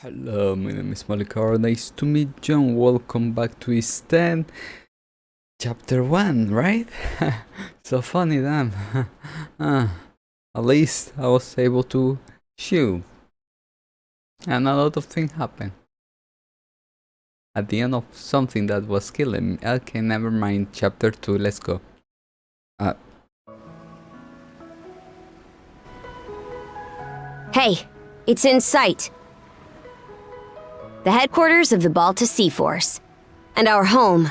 Hello, my name is Malik. Nice to meet you and welcome back to East 10 Chapter 1, right? So funny, damn. At least I was able to shoot. And a lot of things happened. At the end of something that was killing me. Okay, never mind. Chapter 2, let's go. Hey, it's in sight. The headquarters of the Balta Sea Force. And our home,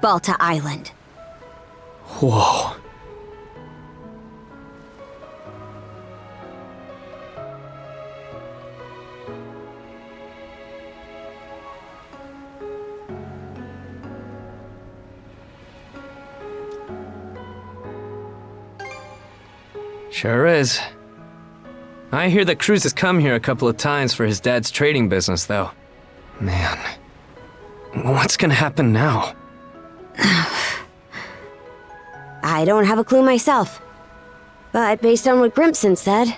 Balta Island. Whoa. Sure is. I hear that Cruz has come here a couple of times for his dad's trading business, though. Man, what's gonna happen now? I don't have a clue myself. But based on what Grimson said,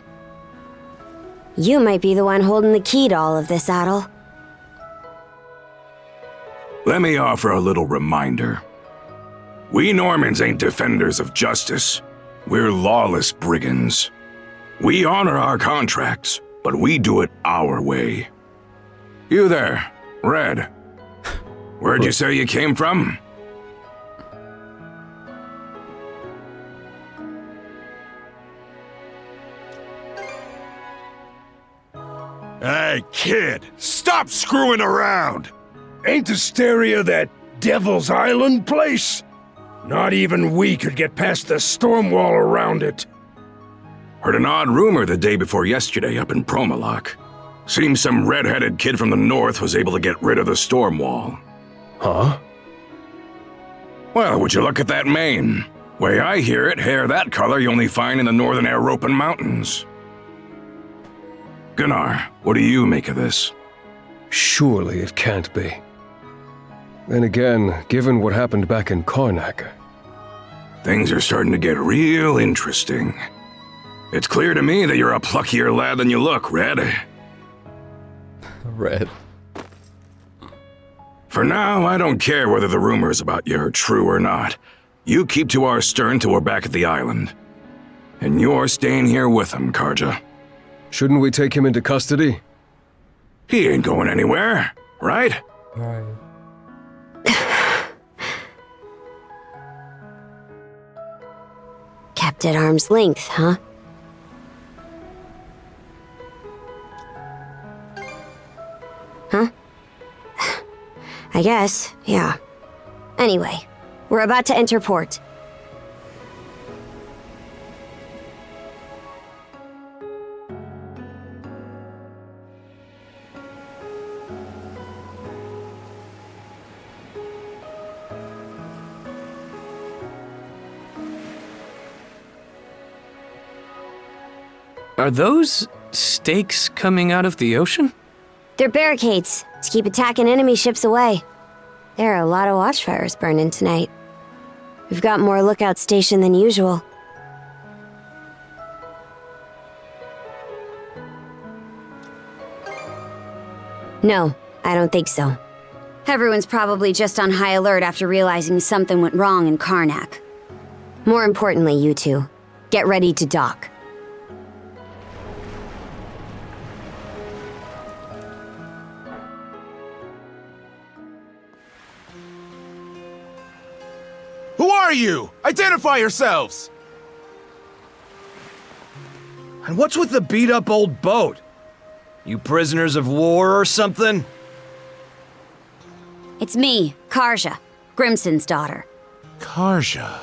you might be the one holding the key to all of this, Adel. Let me offer a little reminder. We Normans ain't defenders of justice. We're lawless brigands. We honor our contracts, but we do it our way. You there, Red. Where'd you say you came from? Hey, kid, stop screwing around! Ain't Asteria that Devil's Island place? Not even we could get past the storm wall around it. Heard an odd rumor the day before yesterday up in Promalock. Seems some red-headed kid from the north was able to get rid of the storm wall. Huh? Well, would you look at that mane? Way I hear it, hair that color you only find in the northern European mountains. Gunnar, what do you make of this? Surely it can't be. Then again, given what happened back in Karnak... Things are starting to get real interesting. It's clear to me that you're a pluckier lad than you look, Red. Red. For now, I don't care whether the rumors about you are true or not. You keep to our stern till we're back at the island. And you're staying here with him, Karja. Shouldn't we take him into custody? He ain't going anywhere, right? Right. Kept at arm's length, huh? Huh? I guess, yeah. Anyway, we're about to enter port. Are those stakes coming out of the ocean? They're barricades to keep attacking enemy ships away. There are a lot of watchfires burning tonight. We've got more lookouts stationed than usual. No, I don't think so. Everyone's probably just on high alert after realizing something went wrong in Karnak. More importantly, you two, get ready to dock. Who are you? Identify yourselves! And what's with the beat-up old boat? You prisoners of war or something? It's me, Karja, Grimson's daughter. Karja.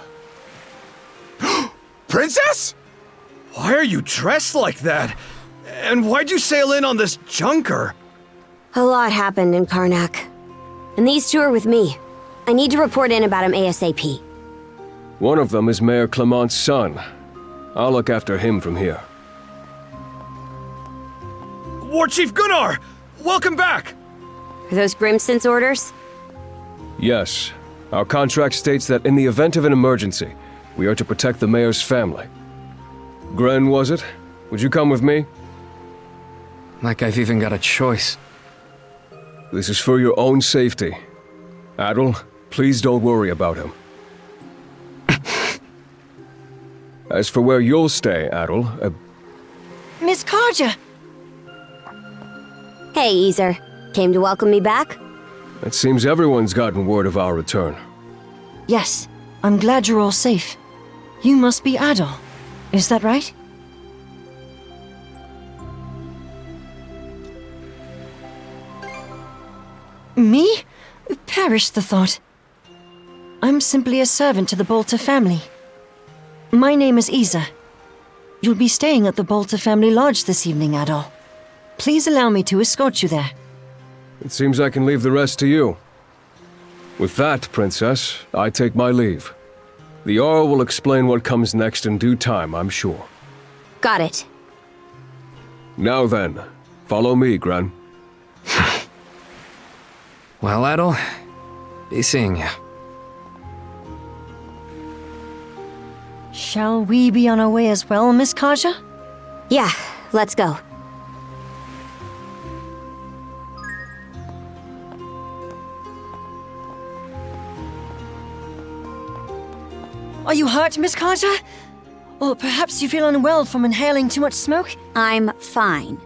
Princess? Why are you dressed like that? And why'd you sail in on this junker? A lot happened in Karnak. And these two are with me. I need to report in about him ASAP. One of them is Mayor Clement's son. I'll look after him from here. War Chief Gunnar! Welcome back! Are those Grimson's orders? Yes. Our contract states that in the event of an emergency, we are to protect the mayor's family. Gren, was it? Would you come with me? Like I've even got a choice. This is for your own safety. Adol, please don't worry about him. As for where you'll stay, Adol, Miss Karja! Hey, Easer. Came to welcome me back? it seems everyone's gotten word of our return. Yes, I'm glad you're all safe. You must be Adol. Is that right? Me? Perish the thought. I'm simply a servant to the Balta family. My name is Isa. You'll be staying at the Balta family lodge this evening, Adol. Please allow me to escort you there. It seems I can leave the rest to you. With that, Princess, I take my leave. The Jarl will explain what comes next in due time, I'm sure. Got it. Now then, follow me, Gran. Well, Adol, be seeing ya. Shall we be on our way as well, Miss Karja? Yeah, let's go. Are you hurt, Miss Karja? Or perhaps you feel unwell from inhaling too much smoke? I'm fine.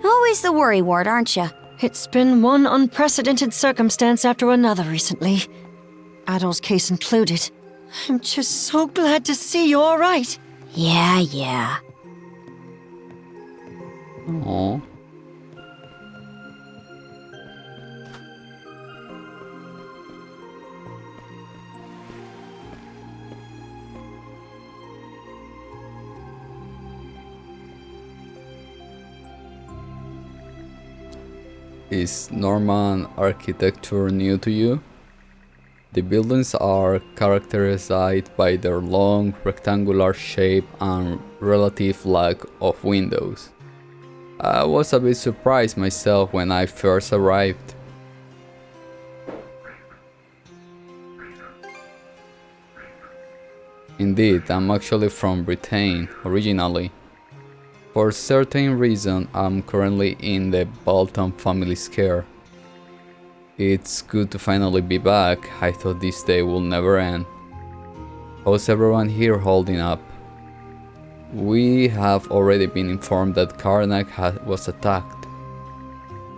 Always the worrywart, aren't you? It's been one unprecedented circumstance after another recently. Adol's case included. I'm just so glad to see you're all right. Yeah. Aw. Is Norman architecture new to you? The buildings are characterized by their long, rectangular shape and relative lack of windows. I was a bit surprised myself when I first arrived. Indeed, I'm actually from Britain originally. For certain reason, I'm currently in the Balta family's care. It's good to finally be back. I thought this day will never end. How's everyone here holding up? We have already been informed that Karnak was attacked.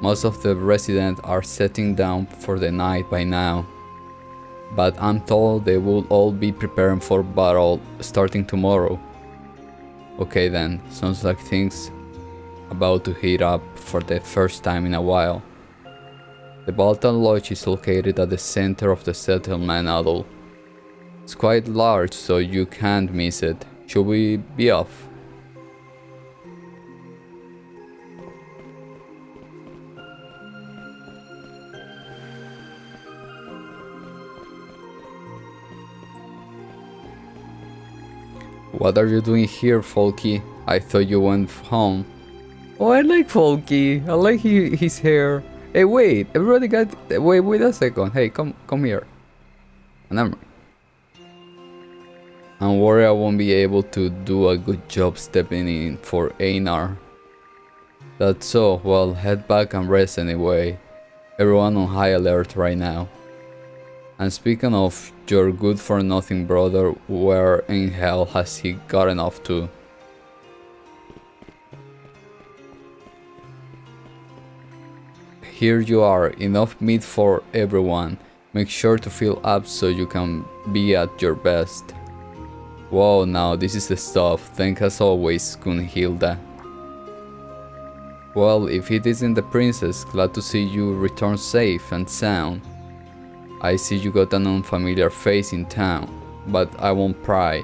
Most of the residents are settling down for the night by now, but I'm told they will all be preparing for battle starting tomorrow. Okay then, sounds like things about to heat up for the first time in a while. The Balta Lodge is located at the center of the settlement, Adol. It's quite large, so you can't miss it. Should we be off? What are you doing here, Folky? I thought you went home. Oh, I like Folky. I like his hair. Hey, wait! Everybody got... Wait a second. Hey, come here. Never mind. I'm worried I won't be able to do a good job stepping in for Einar. That's so. Well, head back and rest anyway. Everyone on high alert right now. And speaking of your good-for-nothing brother, where in hell has he gotten off to? Here you are, enough meat for everyone. Make sure to fill up so you can be at your best. Wow, now this is the stuff. Thank as always, Gunhilda. Well, if it isn't the princess, glad to see you return safe and sound. I see you got an unfamiliar face in town, but I won't pry.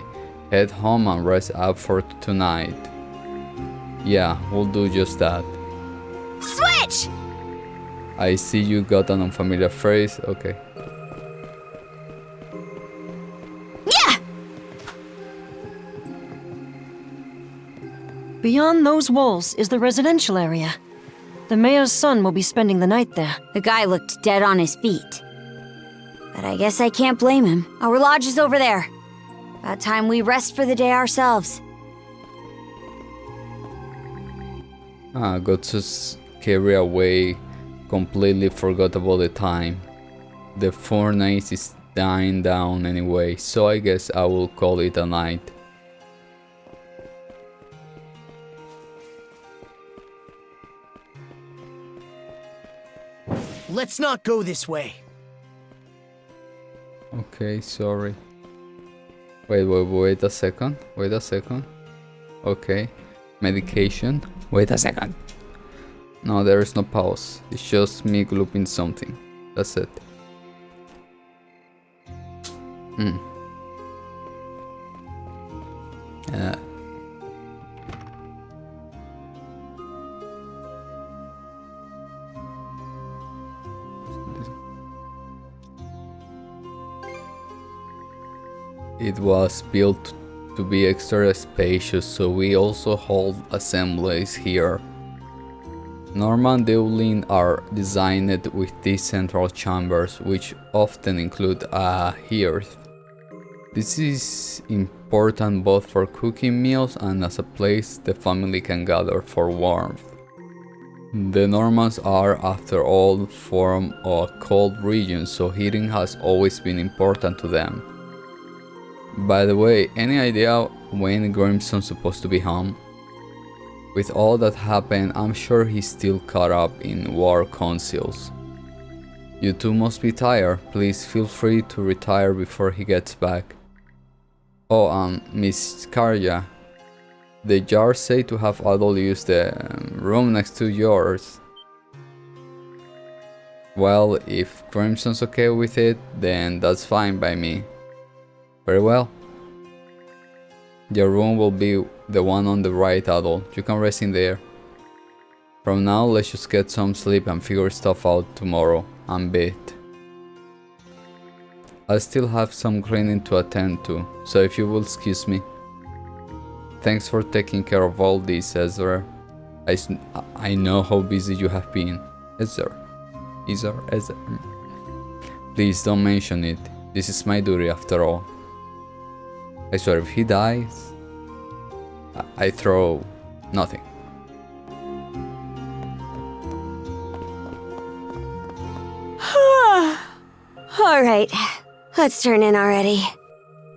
Head home and rest up for tonight. Yeah, we'll do just that. Switch! I see you got an unfamiliar face, okay. Yeah! Beyond those walls is the residential area. The mayor's son will be spending the night there. The guy looked dead on his feet. But I guess I can't blame him. Our lodge is over there. About time we rest for the day ourselves. Got to carry away completely forgot about the time. The furnace is dying down anyway, so I guess I will call it a night. Let's not go this way. Okay, sorry. Wait a second. Wait a second. Okay. Medication. Wait a second. No, there is no pause. It's just me glooping something. That's it. It was built to be extra spacious, so we also hold assemblies here. Norman dueling are designed with these central chambers, which often include a hearth. This is important both for cooking meals and as a place the family can gather for warmth. The Normans are, after all, from a cold region, so heating has always been important to them. By the way, any idea when Grimson's supposed to be home? With all that happened, I'm sure he's still caught up in war councils. You two must be tired. Please feel free to retire before he gets back. Oh, Miss Karja, the jars say to have Adol use the room next to yours. Well, if Crimson's okay with it, then that's fine by me. Very well. Your room will be the one on the right, Adol. You can rest in there. From now, let's just get some sleep and figure stuff out tomorrow. I'm beat. I still have some cleaning to attend to, so if you will excuse me. Thanks for taking care of all this, Ezra. I know how busy you have been. Ezra. Please don't mention it. This is my duty after all. I swear if he dies, I throw nothing. All right, let's turn in already.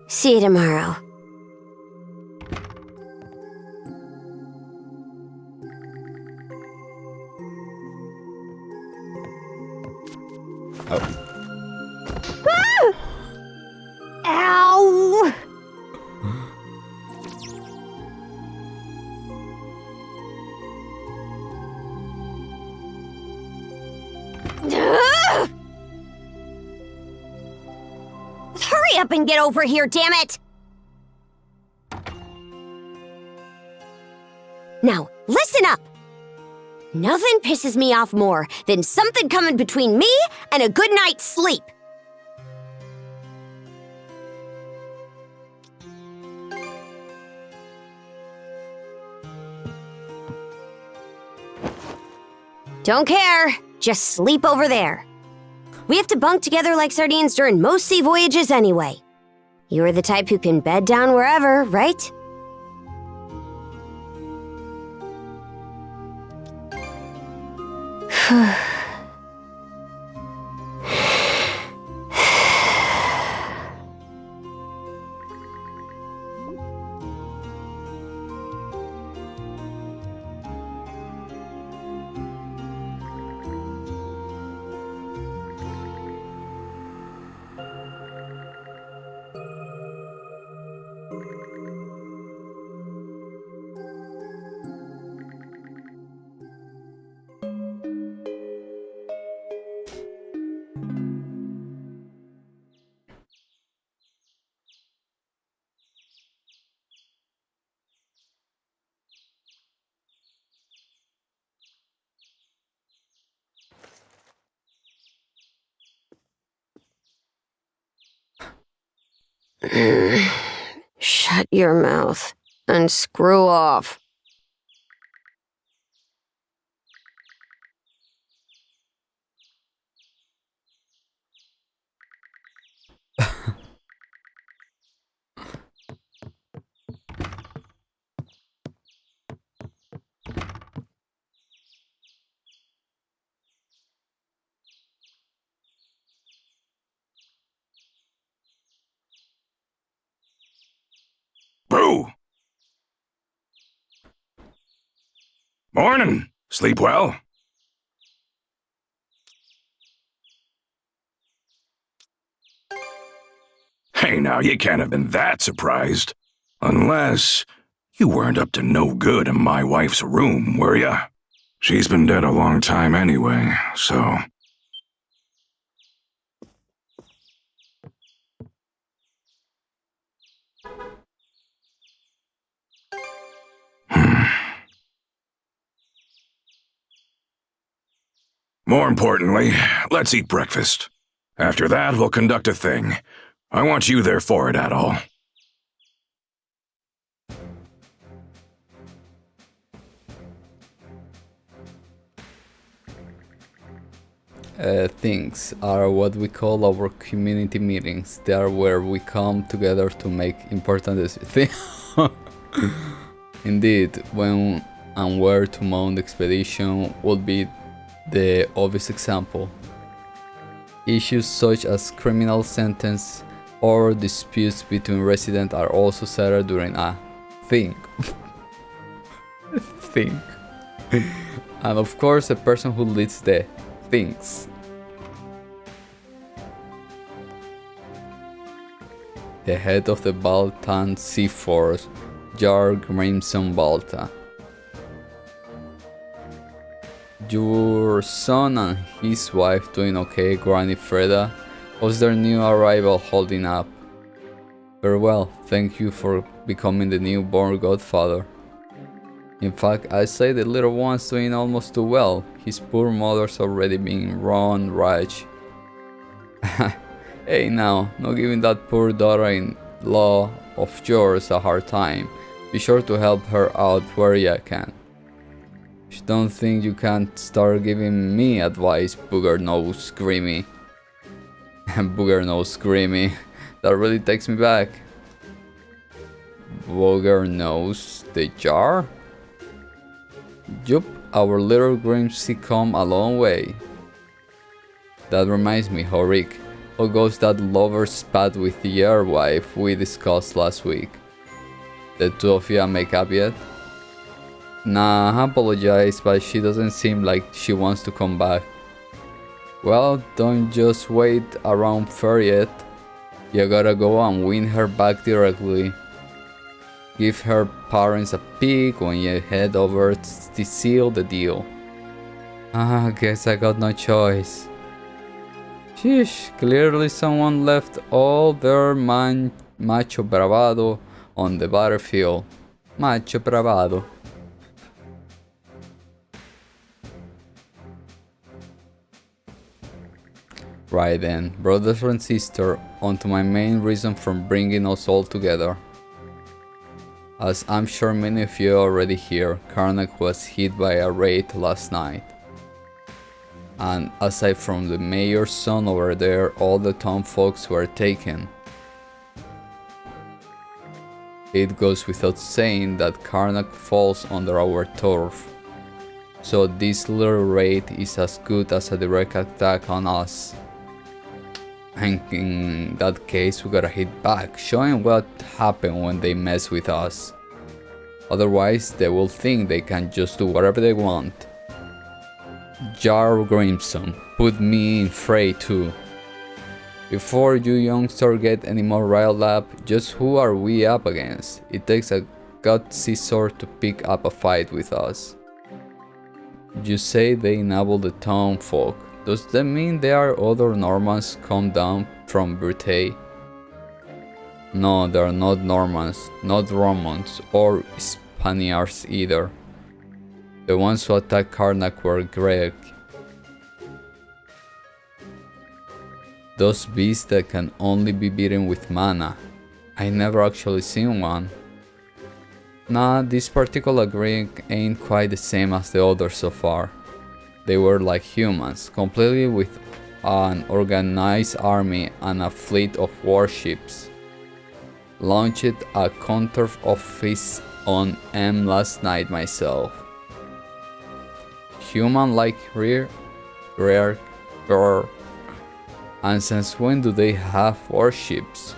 See you tomorrow. Ow! Hurry up and get over here, damn it! Now, listen up! Nothing pisses me off more than something coming between me and a good night's sleep. Don't care. Just sleep over there. We have to bunk together like sardines during most sea voyages anyway. You're the type who can bed down wherever, right? Shut your mouth and screw off. Morning. Sleep well? Hey, now, you can't have been that surprised. Unless you weren't up to no good in my wife's room, were ya? She's been dead a long time anyway, so... More importantly, let's eat breakfast. After that, we'll conduct a thing. I want you there for it, at all. Things are what we call our community meetings. They are where we come together to make important decisions. Indeed, when and where to mount the expedition would be the obvious example. Issues such as criminal sentence or disputes between residents are also settled during a thing. Thing. And of course, the person who leads the things. The head of the Baltan Sea Force, Jar Grimson Balta. Your son and his wife doing okay, Granny Freda? How's their new arrival holding up? Very well, thank you for becoming the newborn godfather. In fact, I'd say the little one's doing almost too well. His poor mother's already being run ragged. Hey now, not giving that poor daughter-in-law of yours a hard time. Be sure to help her out where you can. Don't think you can't start giving me advice, Booger Nose Grimmy. Booger Nose Grimmy. That really takes me back. Booger Nose the jar? Yup, our little Grimsy come a long way. That reminds me, Horik. How goes that lover's spat with the airwife we discussed last week? The two of you make up yet? Nah, I apologize, but she doesn't seem like she wants to come back. Well, don't just wait around for it. You gotta go and win her back directly. Give her parents a peek when you head over to seal the deal. I guess I got no choice. Sheesh, clearly someone left all their macho bravado on the battlefield. Macho bravado. Right then, brothers and sisters, on to my main reason for bringing us all together. As I'm sure many of you already hear, Karnak was hit by a raid last night. And aside from the mayor's son over there, all the town folks were taken. It goes without saying that Karnak falls under our turf. So this little raid is as good as a direct attack on us. And in that case, we gotta hit back, showing what happened when they mess with us. Otherwise, they will think they can just do whatever they want. Jar Grimson, put me in fray too. Before you youngsters get any more riled up, just who are we up against? It takes a gutsy sort to pick up a fight with us. You say they enable the town folk. Does that mean there are other Normans come down from Britain? No, they are not Normans, not Romans, or Spaniards either. The ones who attacked Karnak were Greek. Those beasts that can only be beaten with mana. I never actually seen one. Nah, this particular Greek ain't quite the same as the others so far. They were like humans, completely with an organized army and a fleet of warships. Launched a counter offensive on M last night myself. Human-like rare. And since when do they have warships?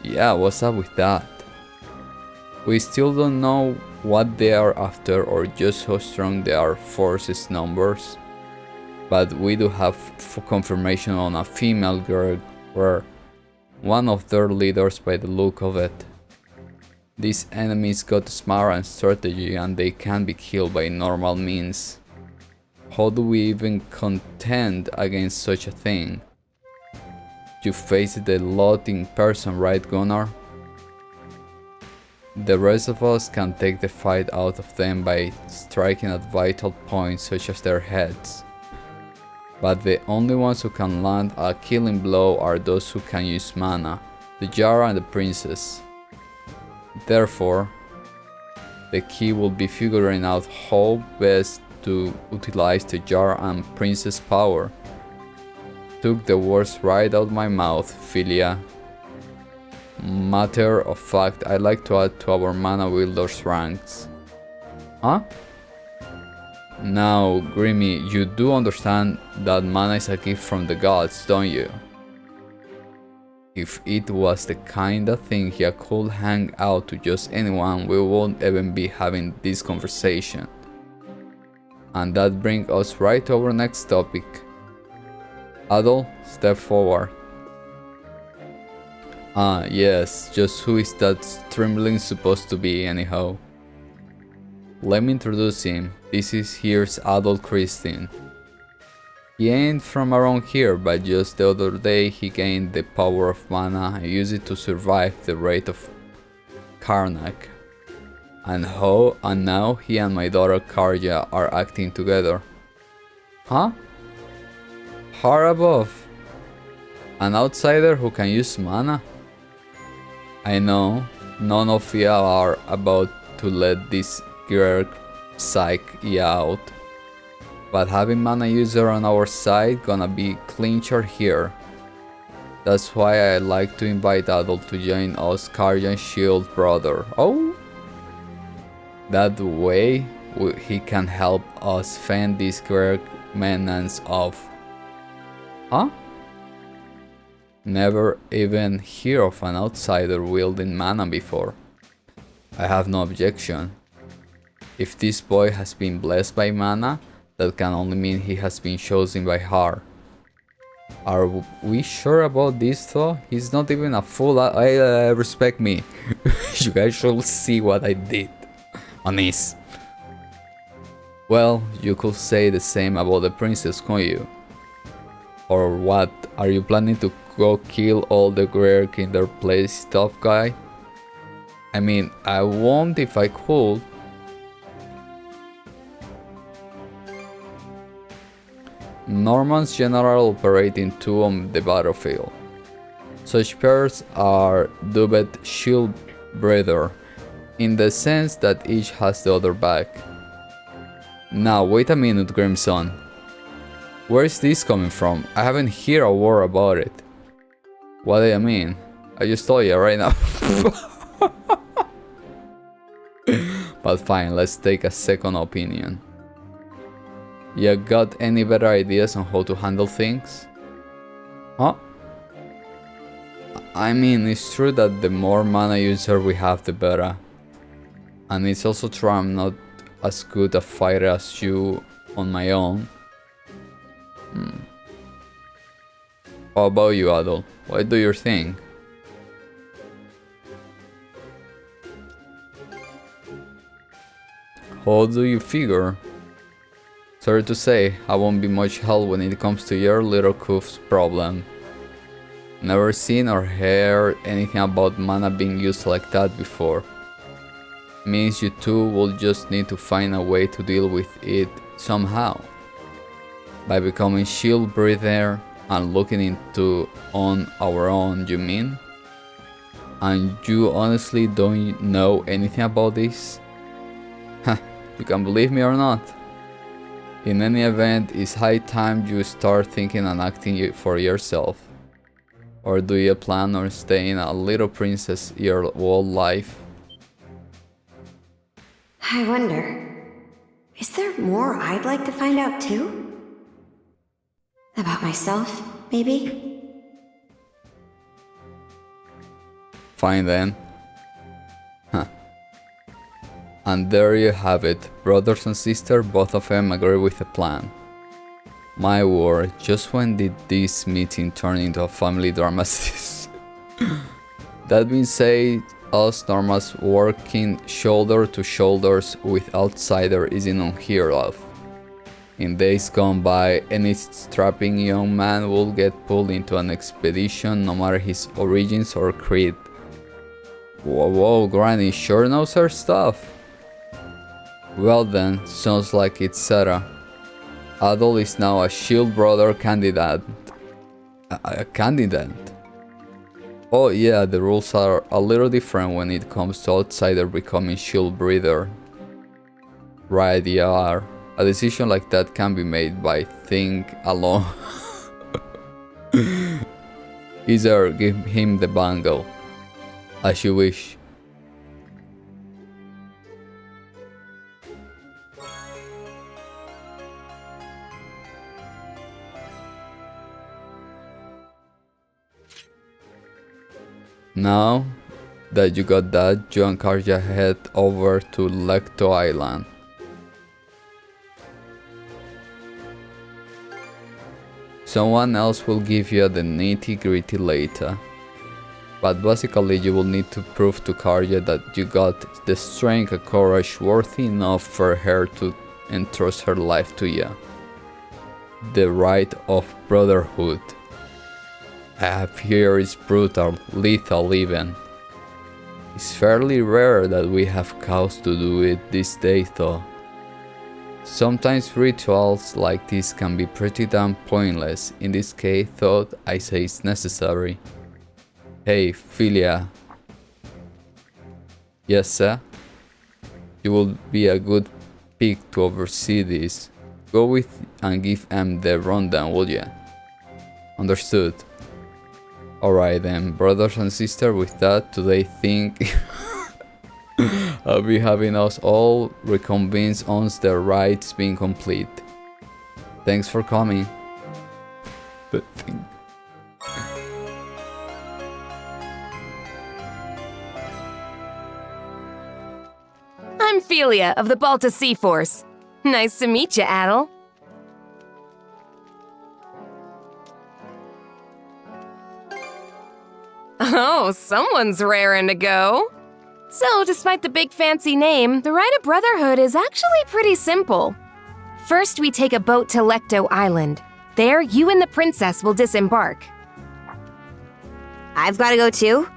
Yeah, what's up with that? We still don't know what they are after or just how strong their forces numbers, but we do have confirmation on a female girl were one of their leaders by the look of it. These enemies got smart and strategy and they can be killed by normal means. How do we even contend against such a thing? You face the lot in person, right, Gunnar? The rest of us can take the fight out of them by striking at vital points such as their heads. But the only ones who can land a killing blow are those who can use mana, the jar and the princess. Therefore, the key will be figuring out how best to utilize the jar and princess power. Took the words right out my mouth, Philia. Matter of fact, I'd like to add to our mana wielders ranks. Huh? Now, Grimmy, you do understand that mana is a gift from the gods, don't you? If it was the kind of thing he could hang out to just anyone, we won't even be having this conversation. And that brings us right to our next topic. Adol, step forward. Ah, yes, just who is that Strimling supposed to be anyhow? Let me introduce him. Here's Adol Christine. He ain't from around here, but just the other day he gained the power of mana and used it to survive the wrath of Karnak. And now he and my daughter Karja are acting together. Huh? Far above. An outsider who can use mana? I know, none of you are about to let this girl psych you out. But having mana user on our side gonna be clincher here. That's why I like to invite Adol to join us, Karjan's shield brother. Oh? That way he can help us fend this great menace off. Huh? Never even hear of an outsider wielding mana before. I have no objection. If this boy has been blessed by mana, that can only mean he has been chosen by her. Are we sure about this though? He's not even a fool. Respect me. You guys should see what I did on this. Well, you could say the same about the princess, couldn't you? Or what? Are you planning to go kill all the Greer Kinder Place tough guy? I mean, I won't if I could. Normans generally operate in two on the battlefield. Such pairs are dubbed shield breather, in the sense that each has the other back. Now wait a minute, Grimson. Where is this coming from? I haven't heard a word about it. What do you mean? I just told you right now. But fine, let's take a second opinion. You got any better ideas on how to handle things? Huh? I mean, it's true that the more mana user we have, the better. And it's also true I'm not as good a fighter as you on my own. How about you, Adol? What do you think? How do you figure? Sorry to say, I won't be much help when it comes to your little coof's problem. Never seen or heard anything about mana being used like that before. Means you two will just need to find a way to deal with it somehow. By becoming shield breather and looking into on our own, you mean? And you honestly don't know anything about this? Huh, you can believe me or not. In any event, it's high time you start thinking and acting for yourself. Or do you plan on staying a little princess your whole life? I wonder, is there more I'd like to find out too? About myself, maybe? Fine then. Huh. And there you have it, brothers and sisters, both of them agree with the plan. My word, just when did this meeting turn into a family drama? That being said, us normals working shoulder to shoulders with outsiders isn't unheard of. In days gone by, any strapping young man will get pulled into an expedition no matter his origins or creed. Whoa, Granny sure knows her stuff. Well then, sounds like it's Sarah. Adol is now a Shield Brother candidate. A candidate? Oh yeah, the rules are a little different when it comes to outsider becoming Shield Breather. Right, yeah. A decision like that can be made by think alone. Either give him the bangle, as you wish. Now that you got that, you and Karja head over to Lecto Island. Someone else will give you the nitty-gritty later. But basically you will need to prove to Karja that you got the strength and courage worthy enough for her to entrust her life to you. The right of brotherhood. I have here is brutal, lethal even. It's fairly rare that we have cause to do it these days though. Sometimes rituals like this can be pretty damn pointless. In this case, though, I say it's necessary. Hey, Philia. Yes, sir? You will be a good pick to oversee this. Go with and give them the rundown, will ya? Understood. Alright then, brothers and sisters, with that, today think I'll be having us all reconvince once the rites being complete. Thanks for coming. The thing. I'm Philia of the Balta Sea Force. Nice to meet you, Adel. Oh, someone's raring to go. So, despite the big fancy name, the rite of brotherhood is actually pretty simple. First, we take a boat to Lecto Island. There, you and the princess will disembark. I've got to go too?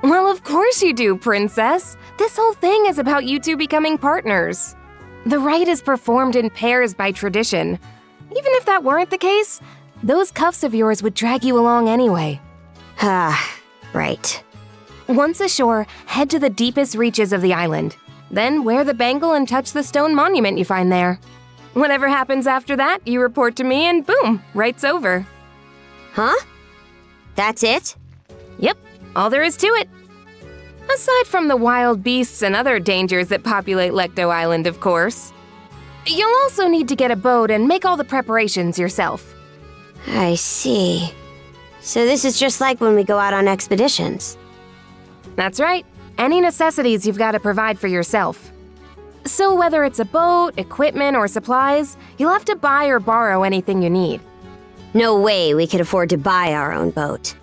Well, of course you do, princess. This whole thing is about you two becoming partners. The rite is performed in pairs by tradition. Even if that weren't the case, those cuffs of yours would drag you along anyway. Ah, right. Once ashore, head to the deepest reaches of the island. Then wear the bangle and touch the stone monument you find there. Whatever happens after that, you report to me and boom, right's over. Huh? That's it? Yep, all there is to it. Aside from the wild beasts and other dangers that populate Lecto Island, of course. You'll also need to get a boat and make all the preparations yourself. I see. So this is just like when we go out on expeditions. That's right. Any necessities you've got to provide for yourself. So whether it's a boat, equipment, or supplies, you'll have to buy or borrow anything you need. No way we could afford to buy our own boat.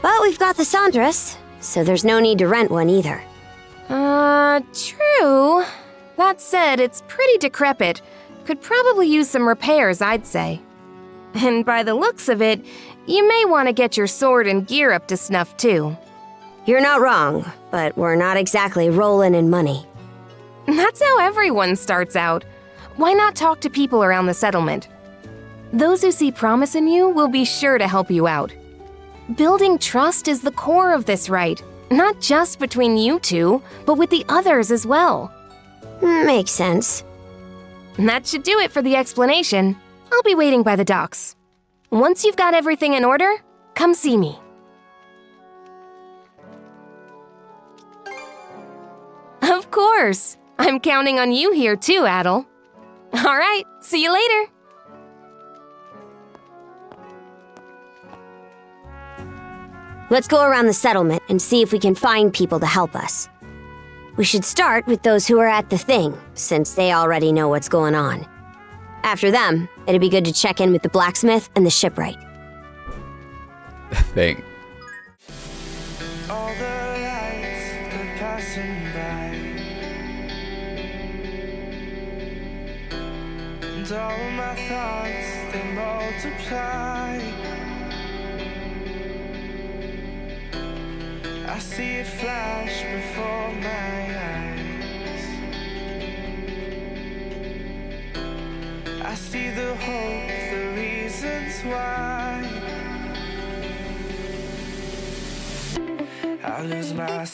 But we've got the Sandras, so there's no need to rent one either. True. That said, it's pretty decrepit. Could probably use some repairs, I'd say. And by the looks of it, you may want to get your sword and gear up to snuff too. You're not wrong, but we're not exactly rolling in money. That's how everyone starts out. Why not talk to people around the settlement? Those who see promise in you will be sure to help you out. Building trust is the core of this rite, not just between you two, but with the others as well. Makes sense. That should do it for the explanation. I'll be waiting by the docks. Once you've got everything in order, come see me. Of course. I'm counting on you here too, Adel. All right, see you later. Let's go around the settlement and see if we can find people to help us. We should start with those who are at the thing, since they already know what's going on. After them, it'd be good to check in with the blacksmith and the shipwright. Thing. All the lights they're passing by, and all my thoughts they multiply. I see it flash before my eyes. I see the hope, the reasons why. I lose myself.